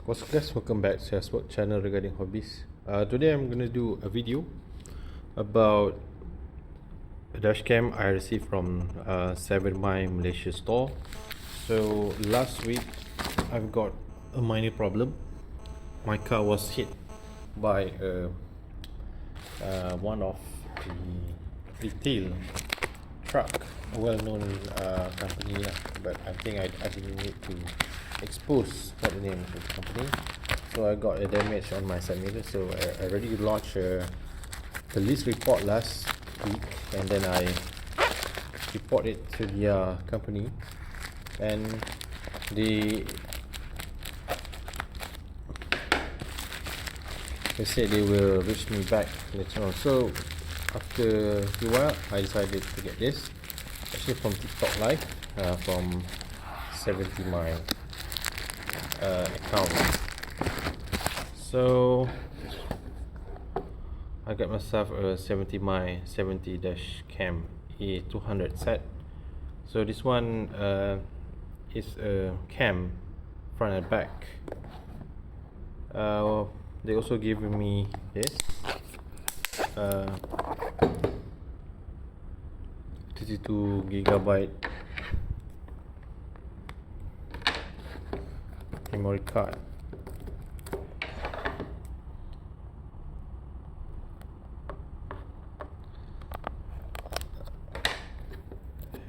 What's up guys, welcome back to our channel regarding hobbies. Today I'm gonna do a video about a dash cam I received from 7My Malaysia store. So last week I've got a minor problem. My car was hit by one of the retail truck, a well-known company, but I think I didn't need to expose what the name of the company. So I got a damage on my side mirror, so I already launched the police report last week, and then I report it to the company, and they said they will reach me back later on. So after a few while I decided to get this actually from TikTok live, from 70My account. So I got myself a 70My Dash Cam A200 set. So this one is a cam front and back. They also gave me this 32GB memory card.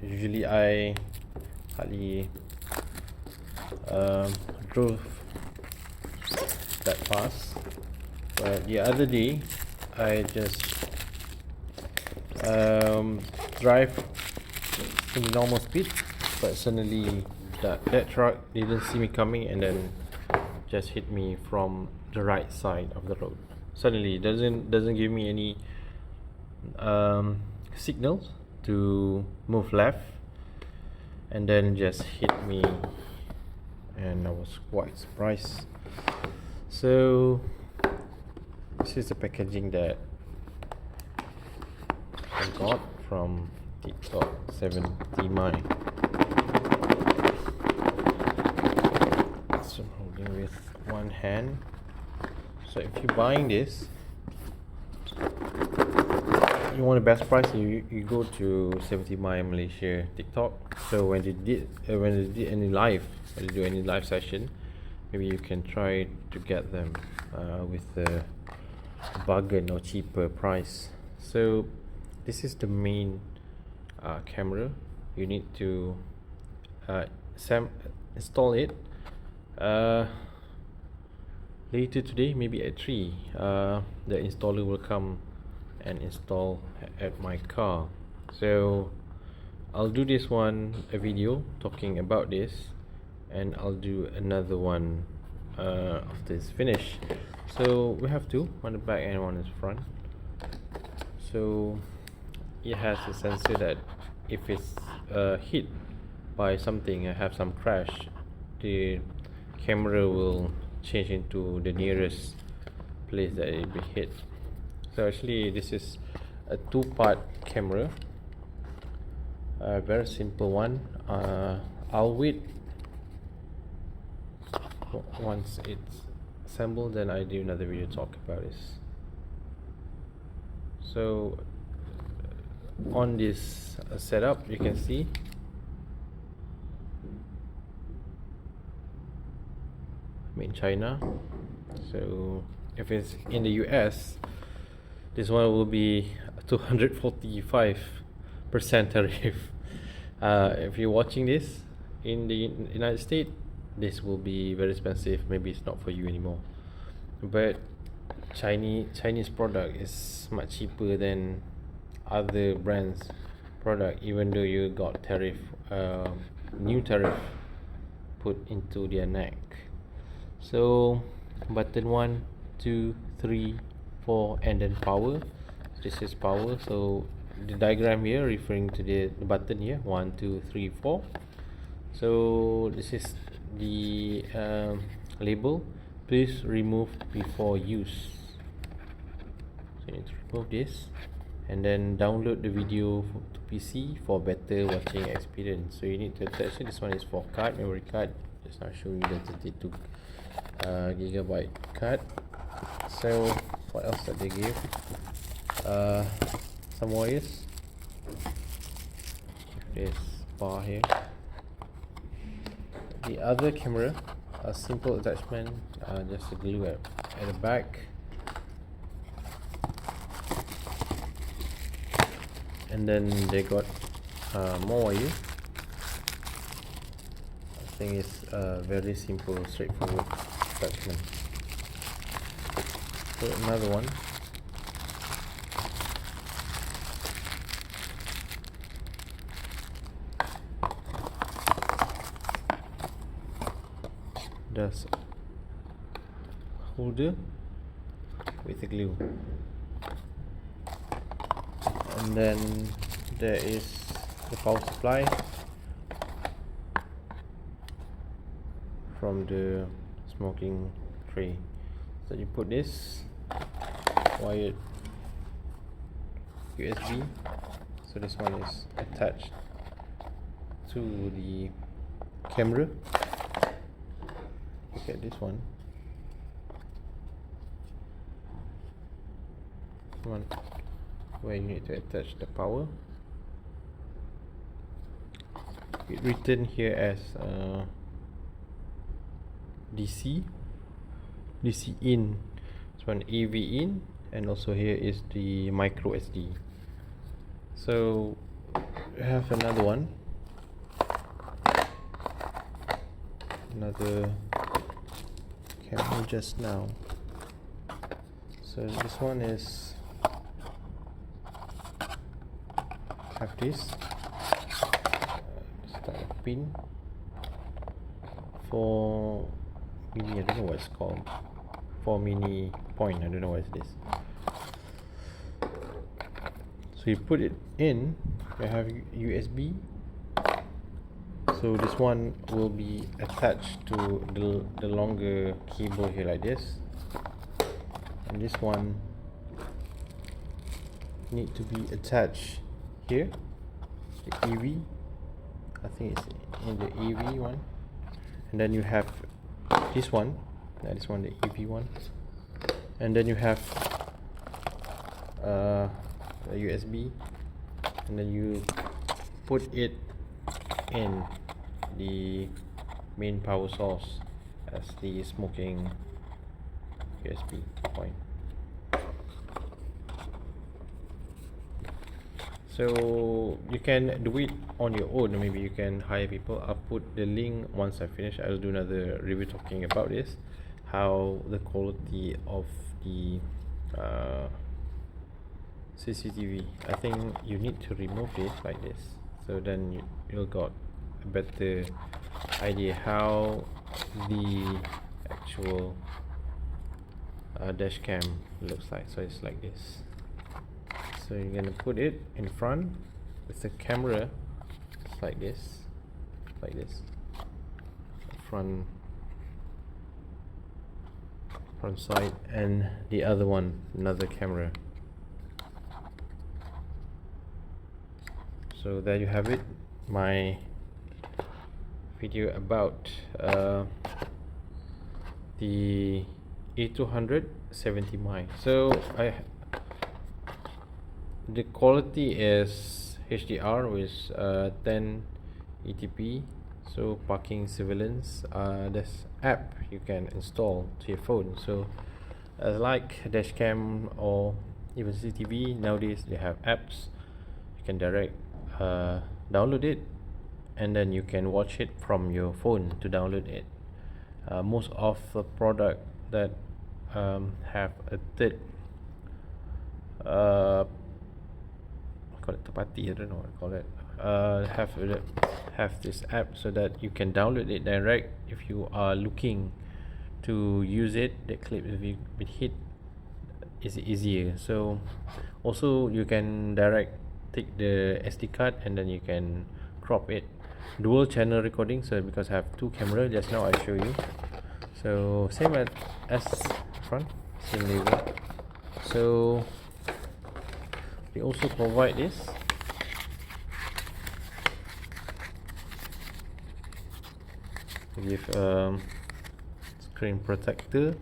Usually I hardly drove that fast, but the other day I just drive in normal speed, but suddenly that truck didn't see me coming and then just hit me from the right side of the road. Suddenly doesn't give me any signals to move left, and then just hit me, and I was quite surprised. So this is the packaging that I got from TikTok 70My. So I'm holding with one hand. So if you're buying this, you want the best price, you go to 70My Malaysia TikTok. So when they do any live session, maybe you can try to get them with a bargain or cheaper price. So this is the main camera. You need to install it later today, maybe at 3. The installer will come and install at my car. So I'll do this one a video talking about this, and I'll do another one after it's finished. So we have two, one the back and one is front. So it has a sensor that if it's hit by something, have some crash, the camera will change into the nearest place that it be hit. So actually this is a two-part camera, a very simple one. I'll wait once it's assembled, then I do another video talk about this. So on this setup, you can see made in China. So if it's in the US, this one will be 245% tariff. If you're watching this in the United States, this will be very expensive. Maybe it's not for you anymore. But Chinese product is much cheaper than other brands product, even though you got tariff, new tariff put into their neck. So button 1, 2, 3, 4, and then power. This is power. So the diagram here referring to the button here, 1, 2, 3, 4. So this is the label. Please remove before use. So you need to remove this, and then download the video to PC for better watching experience. So you need to attach it. This one is for card, memory card. Just now show you the 32 gigabyte card. So what else did they give? Some wires, this bar here. The other camera, a simple attachment, just a glue at the back, and then they got more wire. I think it's a very simple, straightforward attachment. So another one. Does holder with the glue, and then there is the power supply from the smoking tray. So you put this wired USB, so this one is attached to the camera. Look at this one. Where you need to attach the power. It's written here as DC in. This one AV in, and also here is the micro SD. So we have another one, another camera just now. So this one is have this start a pin for mini, I don't know what it's called, for mini point, I don't know what it is. So you put it in, you have USB. So this one will be attached to the longer cable here like this, and this one need to be attached here, the EV, I think it's in the EV one, and then you have this one, this one, the EV one, and then you have a USB, and then you put it in the main power source as the smoking USB point. So you can do it on your own, maybe you can hire people. I'll put the link once I finish. I'll do another review talking about this, how the quality of the CCTV. I think you need to remove it like this, so then you'll got a better idea how the actual dash cam looks like. So it's like this. So you're gonna put it in front with the camera, it's like this, front side, and the other one, another camera. So there you have it, my video about the A200 70mm. So the quality is HDR with 1080p, so parking surveillance. There's app you can install to your phone. So like dash cam or even CCTV, nowadays they have apps. You can direct download it, and then you can watch it from your phone to download it. Most of the product that have a third call it party, I don't know what to call it, have this app so that you can download it direct. If you are looking to use it, the clip will be hit is easier. So also you can direct take the SD card, and then you can crop it. Dual channel recording, so because I have two cameras, just now I show you. So same as front, same level. So they also provide this give screen protector.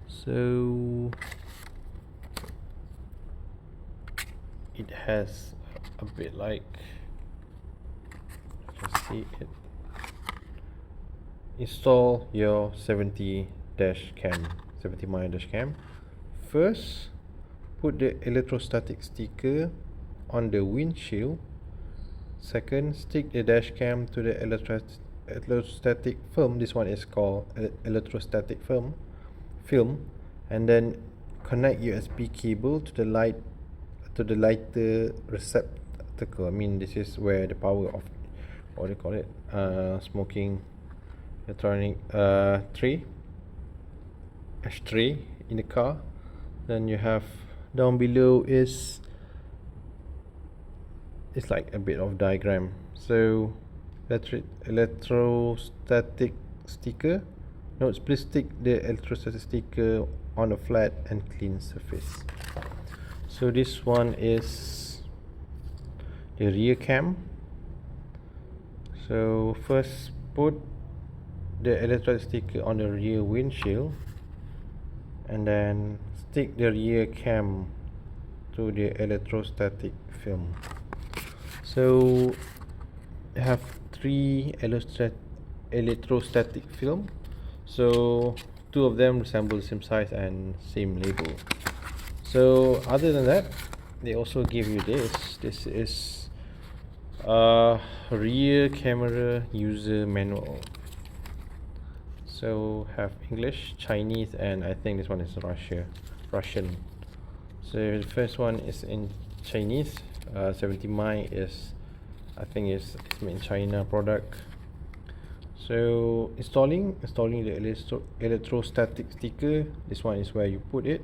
So it has a bit like, just see it. Install your 70 dash cam, 70mm dash cam. First, put the electrostatic sticker on the windshield. Second, stick the dash cam to the electrostatic film. This one is called electrostatic film, and then connect USB cable to the lighter receptacle. I mean, this is where the power of, what do you call it, smoking electronic ashtray in the car. Then you have down below is, it's like a bit of diagram. So electrostatic sticker. Note, please stick the electrostatic sticker on a flat and clean surface. So this one is the rear cam. So first, put the electrostatic sticker on the rear windshield, and then stick the rear cam to the electrostatic film. So I have 3 electrostatic film. So 2 of them resemble the same size and same label. So other than that, they also give you this. This is a rear camera user manual. So have English, Chinese, and I think this one is Russian. So the first one is in Chinese. 70mm is, I think it's made in China product. So installing the electrostatic sticker. This one is where you put it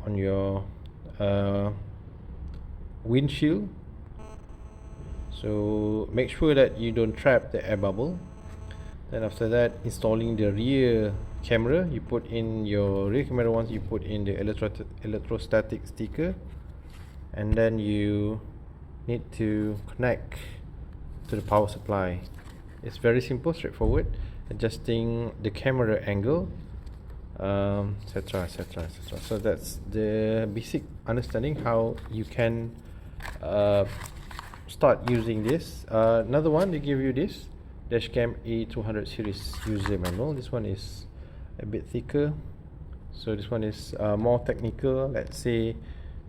on your windshield. So make sure that you don't trap the air bubble. Then after that, installing the rear camera. You put in your rear camera once you put in the electrostatic sticker, and then you need to connect to the power supply. It's very simple, straightforward. Adjusting the camera angle, etc, etc, etc. So that's the basic understanding how you can start using this. Another one, they give you this Dash Cam A200 series user manual. This one is a bit thicker, so this one is more technical. Let's say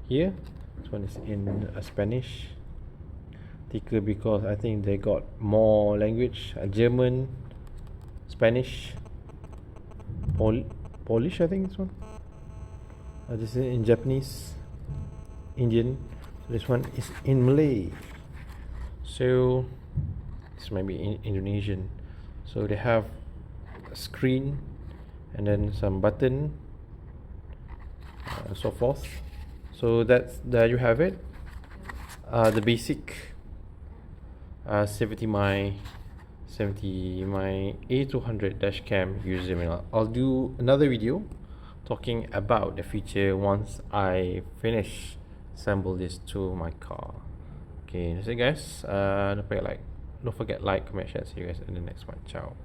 here, this one is in Spanish. Thicker because I think they got more language, German, Spanish, Polish, I think this one. This is in Japanese, Indian. So this one is in Malay. So this might be in Indonesian. So they have a screen and then some button, so forth. So that's, there you have it. The basic 70mm A200 dash cam user manual. I'll do another video talking about the feature once I finish assemble this to my car. Okay, that's it guys. Don't forget like, comment, share. See you guys in the next one. Ciao.